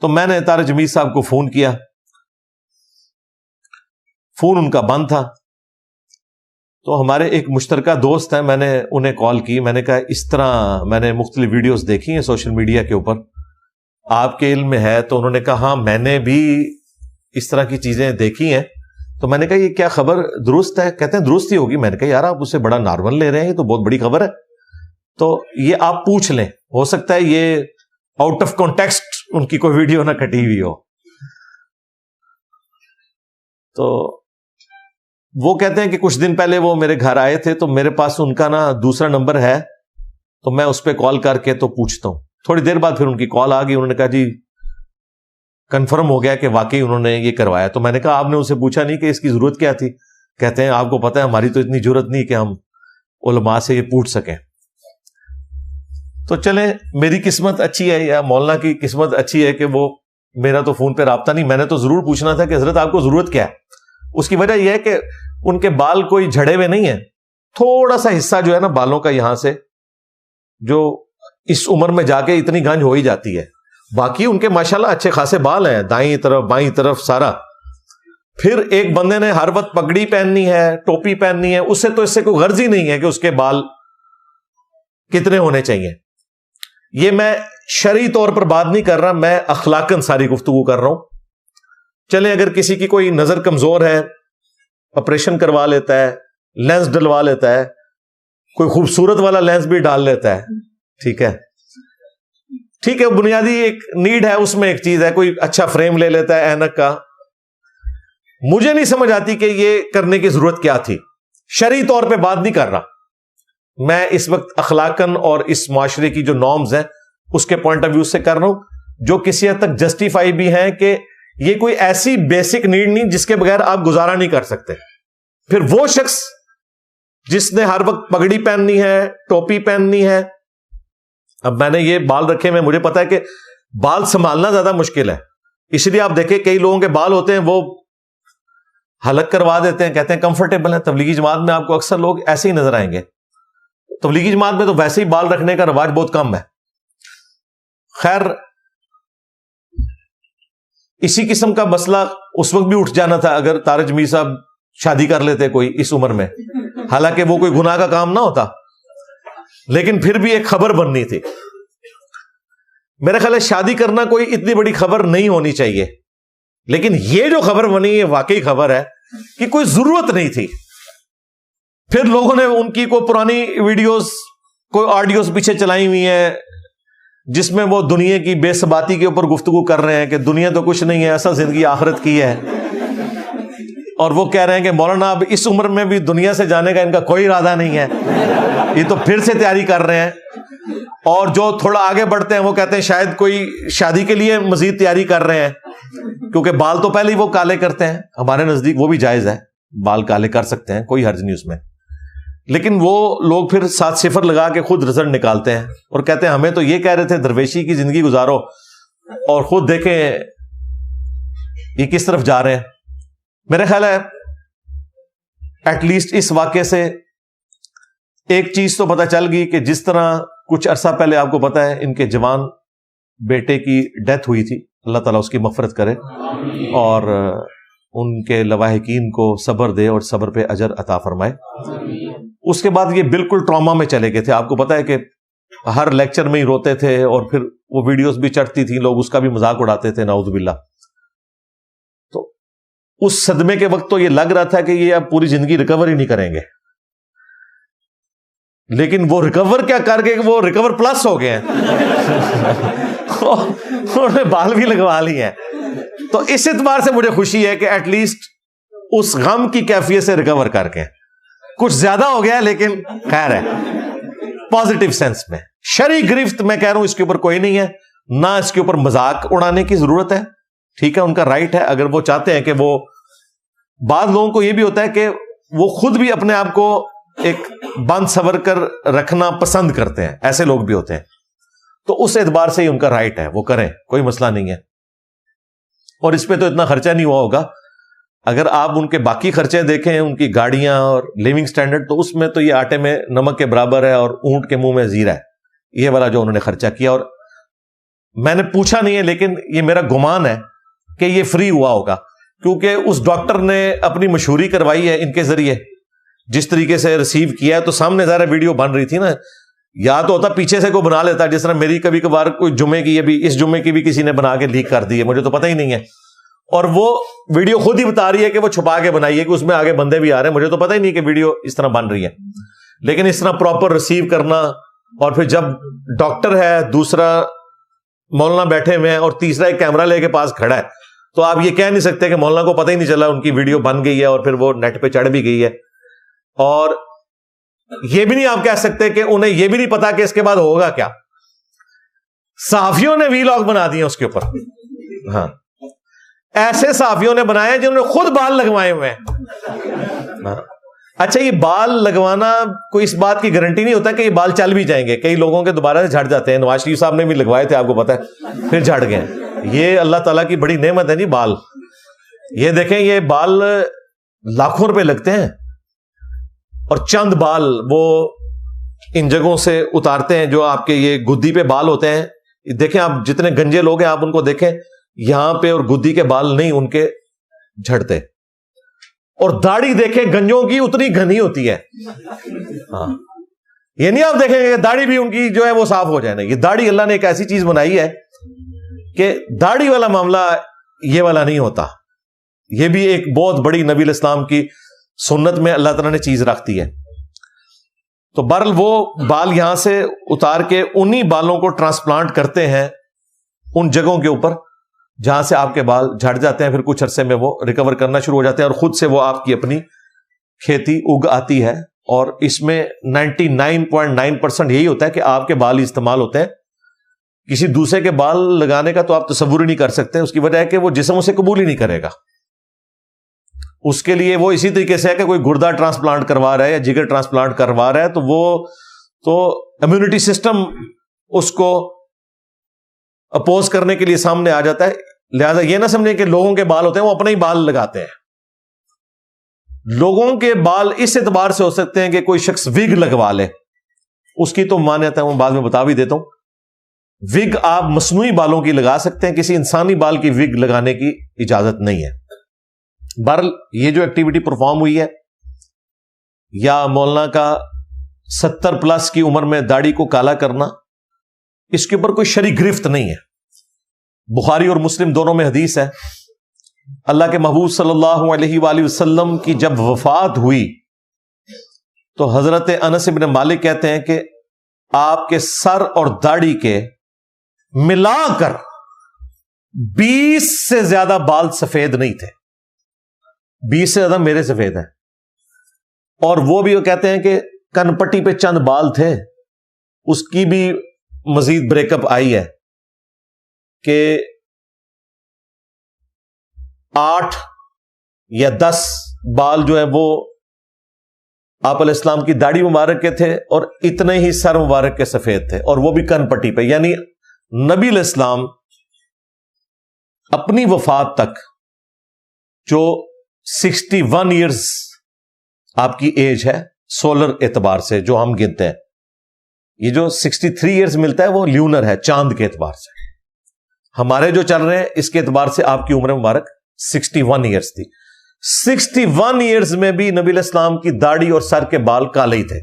تو میں نے طارق جمیل صاحب کو فون کیا، فون ان کا بند تھا. تو ہمارے ایک مشترکہ دوست ہیں، میں نے انہیں کال کی. میں نے کہا اس طرح میں نے مختلف ویڈیوز دیکھی ہیں سوشل میڈیا کے اوپر، آپ کے علم میں ہے؟ تو انہوں نے کہا ہاں میں نے بھی اس طرح کی چیزیں دیکھی ہیں. تو میں نے کہا یہ کیا خبر درست ہے؟ کہتے ہیں درست ہی ہوگی. میں نے کہا یار آپ اسے بڑا نارمل لے رہے ہیں، یہ تو بہت بڑی خبر ہے. تو یہ آپ پوچھ لیں، ہو سکتا ہے یہ آؤٹ آف کانٹیکسٹ ان کی کوئی ویڈیو نہ کٹی ہوئی ہو. تو وہ کہتے ہیں کہ کچھ دن پہلے وہ میرے گھر آئے تھے، تو میرے پاس ان کا نا دوسرا نمبر ہے، تو میں اس پہ کال کر کے تو پوچھتا ہوں. تھوڑی دیر بعد پھر ان کی کال آ گئی. انہوں نے کہا جی کنفرم ہو گیا کہ واقعی انہوں نے یہ کروایا. تو میں نے کہا آپ نے اسے پوچھا نہیں کہ اس کی ضرورت کیا تھی؟ کہتے ہیں آپ کو پتہ ہے ہماری تو اتنی ضرورت نہیں کہ ہم علماء سے یہ پوچھ سکیں. تو چلیں میری قسمت اچھی ہے یا مولانا کی قسمت اچھی ہے کہ وہ میرا تو فون پہ رابطہ نہیں. میں نے تو ضرور پوچھنا تھا کہ حضرت آپ کو ضرورت کیا ہے. اس کی وجہ یہ ہے کہ ان کے بال کوئی جھڑے ہوئے نہیں ہیں، تھوڑا سا حصہ جو ہے نا بالوں کا یہاں سے، جو اس عمر میں جا کے اتنی گنج ہو ہی جاتی ہے. باقی ان کے ماشاءاللہ اچھے خاصے بال ہیں، دائیں طرف بائیں طرف سارا. پھر ایک بندے نے ہر وقت پگڑی پہننی ہے، ٹوپی پہننی ہے، اسے تو اس سے کوئی غرض ہی نہیں ہے کہ اس کے بال کتنے ہونے چاہیے. یہ میں شرعی طور پر بات نہیں کر رہا، میں اخلاقاً ساری گفتگو کر رہا ہوں. چلیں اگر کسی کی کوئی نظر کمزور ہے، آپریشن کروا لیتا ہے، لینس ڈلوا لیتا ہے، کوئی خوبصورت والا لینس بھی ڈال لیتا ہے، ٹھیک ہے ٹھیک ہے، بنیادی ایک نیڈ ہے، اس میں ایک چیز ہے، کوئی اچھا فریم لے لیتا ہے اینک کا. مجھے نہیں سمجھ آتی کہ یہ کرنے کی ضرورت کیا تھی. شرعی طور پہ بات نہیں کر رہا میں اس وقت، اخلاقاً اور اس معاشرے کی جو نارمز ہیں اس کے پوائنٹ آف ویو سے کر رہا ہوں، جو کسی حد تک جسٹیفائی بھی ہیں کہ یہ کوئی ایسی بیسک نیڈ نہیں جس کے بغیر آپ گزارا نہیں کر سکتے. پھر وہ شخص جس نے ہر وقت پگڑی پہننی ہے، ٹوپی پہننی ہے. اب میں نے یہ بال رکھے میں، مجھے پتا ہے کہ بال سنبھالنا زیادہ مشکل ہے، اس لیے آپ دیکھیں کئی لوگوں کے بال ہوتے ہیں وہ حلق کروا دیتے ہیں، کہتے ہیں کمفرٹیبل ہیں. تبلیغی جماعت میں آپ کو اکثر لوگ ایسے ہی نظر آئیں گے. تبلیغی جماعت میں تو ویسے ہی بال رکھنے کا رواج بہت کم ہے. خیر اسی قسم کا مسئلہ اس وقت بھی اٹھ جانا تھا اگر طارق جمیل صاحب شادی کر لیتے کوئی اس عمر میں، حالانکہ وہ کوئی گناہ کا کام نہ ہوتا، لیکن پھر بھی ایک خبر بننی تھی. میرا خیال ہے شادی کرنا کوئی اتنی بڑی خبر نہیں ہونی چاہیے، لیکن یہ جو خبر بنی ہے واقعی خبر ہے کہ کوئی ضرورت نہیں تھی. پھر لوگوں نے ان کی کوئی پرانی ویڈیوز، کوئی آڈیوز پیچھے چلائی ہوئی ہیں جس میں وہ دنیا کی بے ثباتی کے اوپر گفتگو کر رہے ہیں کہ دنیا تو کچھ نہیں ہے، اصل زندگی آخرت کی ہے. اور وہ کہہ رہے ہیں کہ مولانا اب اس عمر میں بھی دنیا سے جانے کا ان کا کوئی ارادہ نہیں ہے، یہ تو پھر سے تیاری کر رہے ہیں. اور جو تھوڑا آگے بڑھتے ہیں وہ کہتے ہیں شاید کوئی شادی کے لیے مزید تیاری کر رہے ہیں، کیونکہ بال تو پہلے ہی وہ کالے کرتے ہیں. ہمارے نزدیک وہ بھی جائز ہے، بال کالے کر سکتے ہیں، کوئی حرج نہیں اس میں. لیکن وہ لوگ پھر 7 صفر لگا کے خود رزلٹ نکالتے ہیں اور کہتے ہیں ہمیں تو یہ کہہ رہے تھے درویشی کی زندگی گزارو، اور خود دیکھیں یہ کس طرف جا رہے ہیں. میرا خیال ہے ایٹ لیسٹ اس واقعے سے ایک چیز تو پتہ چل گئی کہ جس طرح کچھ عرصہ پہلے آپ کو پتا ہے ان کے جوان بیٹے کی ڈیتھ ہوئی تھی، اللہ تعالیٰ اس کی مغفرت کرے اور ان کے لواحقین کو صبر دے اور صبر پہ اجر عطا فرمائے. اس کے بعد یہ بالکل ٹراما میں چلے گئے تھے. آپ کو پتا ہے کہ ہر لیکچر میں ہی روتے تھے اور پھر وہ ویڈیوز بھی چڑھتی تھی، لوگ اس کا بھی مذاق اڑاتے تھے، نعوذ باللہ. تو اس صدمے کے وقت تو یہ لگ رہا تھا کہ یہ اب پوری زندگی ریکور ہی نہیں کریں گے، لیکن وہ ریکور کیا کر کے وہ ریکور پلس ہو گئے ہیں. انہوں نے بال بھی لگوا لی ہیں. تو اس اعتبار سے مجھے خوشی ہے کہ ایٹ لیسٹ اس غم کی کیفیت سے ریکور کر کے، کچھ زیادہ ہو گیا لیکن خیر ہے پازیٹیو سینس میں. شرعی گرفت میں کہہ رہا ہوں اس کے اوپر کوئی نہیں ہے، نہ اس کے اوپر مذاق اڑانے کی ضرورت ہے. ٹھیک ہے ان کا رائٹ ہے، اگر وہ چاہتے ہیں کہ وہ، بعض لوگوں کو یہ بھی ہوتا ہے کہ وہ خود بھی اپنے آپ کو ایک بند سور کر رکھنا پسند کرتے ہیں، ایسے لوگ بھی ہوتے ہیں. تو اس اعتبار سے ہی ان کا رائٹ ہے، وہ کریں، کوئی مسئلہ نہیں ہے. اور اس پہ تو اتنا خرچہ نہیں ہوا ہوگا. اگر آپ ان کے باقی خرچے دیکھیں، ان کی گاڑیاں اور لیونگ سٹینڈرڈ، تو اس میں تو یہ آٹے میں نمک کے برابر ہے اور اونٹ کے منہ میں زیرہ ہے، یہ والا جو انہوں نے خرچہ کیا. اور میں نے پوچھا نہیں ہے لیکن یہ میرا گمان ہے کہ یہ فری ہوا ہوگا، کیونکہ اس ڈاکٹر نے اپنی مشہوری کروائی ہے ان کے ذریعے، جس طریقے سے ریسیو کیا ہے، تو سامنے ظاہر ویڈیو بن رہی تھی نا، یا تو ہوتا پیچھے سے کوئی بنا لیتا، جس طرح میری کبھی کبھار کوئی جمعے کی، ابھی اس جمعے کی بھی کسی نے بنا کے لیک کر دی ہے، مجھے تو پتہ ہی نہیں ہے، اور وہ ویڈیو خود ہی بتا رہی ہے کہ وہ چھپا کے بنائی ہے کہ اس میں آگے بندے بھی آ رہے ہیں، مجھے تو پتہ ہی نہیں کہ ویڈیو اس طرح بن رہی ہے، لیکن اس طرح پراپر ریسیو کرنا، اور پھر جب ڈاکٹر ہے، دوسرا مولانا بیٹھے ہوئے ہیں، اور تیسرا ایک کیمرہ لے کے پاس کھڑا ہے، تو آپ یہ کہہ نہیں سکتے کہ مولانا کو پتہ ہی نہیں چلا ان کی ویڈیو بن گئی ہے اور پھر وہ نیٹ پہ چڑھ بھی گئی ہے، اور یہ بھی نہیں آپ کہہ سکتے کہ انہیں یہ بھی نہیں پتا کہ اس کے بعد ہوگا کیا۔ صحافیوں نے وی لاگ بنا دیے اس کے اوپر، ہاں ایسے صحافیوں نے بنایا جنہوں نے خود بال لگوائے ہوئے ہیں۔ اچھا، یہ بال لگوانا کوئی اس بات کی گارنٹی نہیں ہوتا کہ یہ بال چل بھی جائیں گے، کئی لوگوں کے دوبارہ سے جھڑ جاتے ہیں، نواز شریف صاحب نے بھی لگوائے تھے آپ کو پتا ہے، پھر جھڑ گئے۔ یہ اللہ تعالیٰ کی بڑی نعمت ہے جی بال، یہ دیکھیں یہ بال لاکھوں روپے لگتے ہیں، اور چند بال وہ ان جگہوں سے اتارتے ہیں جو آپ کے یہ گدی پہ بال ہوتے ہیں، دیکھیں آپ جتنے گنجے لوگ ہیں آپ ان کو دیکھیں، یہاں پہ اور گدی کے بال نہیں ان کے جھڑتے، اور داڑھی دیکھیں گنجوں کی اتنی گھنی ہوتی ہے، ہاں یہ نہیں آپ دیکھیں گے داڑھی بھی ان کی جو ہے وہ صاف ہو جائے نا، یہ داڑھی اللہ نے ایک ایسی چیز بنائی ہے کہ داڑھی والا معاملہ یہ والا نہیں ہوتا، یہ بھی ایک بہت بڑی نبی الاسلام کی سنت میں اللہ تعالیٰ نے چیز رکھتی ہے۔ تو بہرحال وہ بال یہاں سے اتار کے انہی بالوں کو ٹرانسپلانٹ کرتے ہیں ان جگہوں کے اوپر جہاں سے آپ کے بال جھڑ جاتے ہیں، پھر کچھ عرصے میں وہ ریکور کرنا شروع ہو جاتے ہیں، اور خود سے وہ آپ کی اپنی کھیتی اگ آتی ہے، اور اس میں 99.9% یہی ہوتا ہے کہ آپ کے بال ہی استعمال ہوتے ہیں، کسی دوسرے کے بال لگانے کا تو آپ تصور ہی نہیں کر سکتے، اس کی وجہ ہے کہ وہ جسم اسے قبول ہی نہیں کرے گا، اس کے لیے وہ اسی طریقے سے ہے کہ کوئی گردہ ٹرانسپلانٹ کروا رہا ہے یا جگر ٹرانسپلانٹ کروا رہا ہے، تو وہ تو امیونٹی سسٹم اس کو اپوز کرنے کے لیے سامنے آ جاتا ہے۔ لہذا یہ نہ سمجھیں کہ لوگوں کے بال ہوتے ہیں وہ اپنے ہی بال لگاتے ہیں، لوگوں کے بال اس اعتبار سے ہو سکتے ہیں کہ کوئی شخص وگ لگوا لے، اس کی تو مانیت ہے، وہ بعد میں بتا بھی دیتا ہوں، وگ آپ مصنوعی بالوں کی لگا سکتے ہیں، کسی انسانی بال کی وگ لگانے کی اجازت نہیں ہے۔ بہرحال یہ جو ایکٹیویٹی پرفارم ہوئی ہے، یا مولانا کا 70+ کی عمر میں داڑھی کو کالا کرنا، اس کے اوپر کوئی شرعی گرفت نہیں ہے، بخاری اور مسلم دونوں میں حدیث ہے، اللہ کے محبوب صلی اللہ علیہ وآلہ وسلم کی جب وفات ہوئی تو حضرت انس بن مالک کہتے ہیں کہ آپ کے سر اور داڑھی کے ملا کر 20 سے زیادہ بال سفید نہیں تھے، 20 سے زیادہ میرے سفید ہیں، اور وہ بھی وہ کہتے ہیں کہ کن پٹی پہ چند بال تھے، اس کی بھی مزید بریک اپ آئی ہے کہ 8 یا 10 بال جو ہیں وہ آپ علیہ السلام کی داڑھی مبارک کے تھے، اور اتنے ہی سر مبارک کے سفید تھے، اور وہ بھی کن پٹی پہ، یعنی نبی علیہ السلام اپنی وفات تک جو 61 ایئرز آپ کی ایج ہے سولر اعتبار سے جو ہم گنتے ہیں، یہ جو 63 ایئرز ملتا ہے وہ لیونر ہے، چاند کے اعتبار سے، ہمارے جو چل رہے ہیں اس کے اعتبار سے آپ کی عمر مبارک 61 ایئرز تھی۔ 61 ایئرز میں بھی نبی علیہ السلام کی داڑھی اور سر کے بال کالے ہی تھے،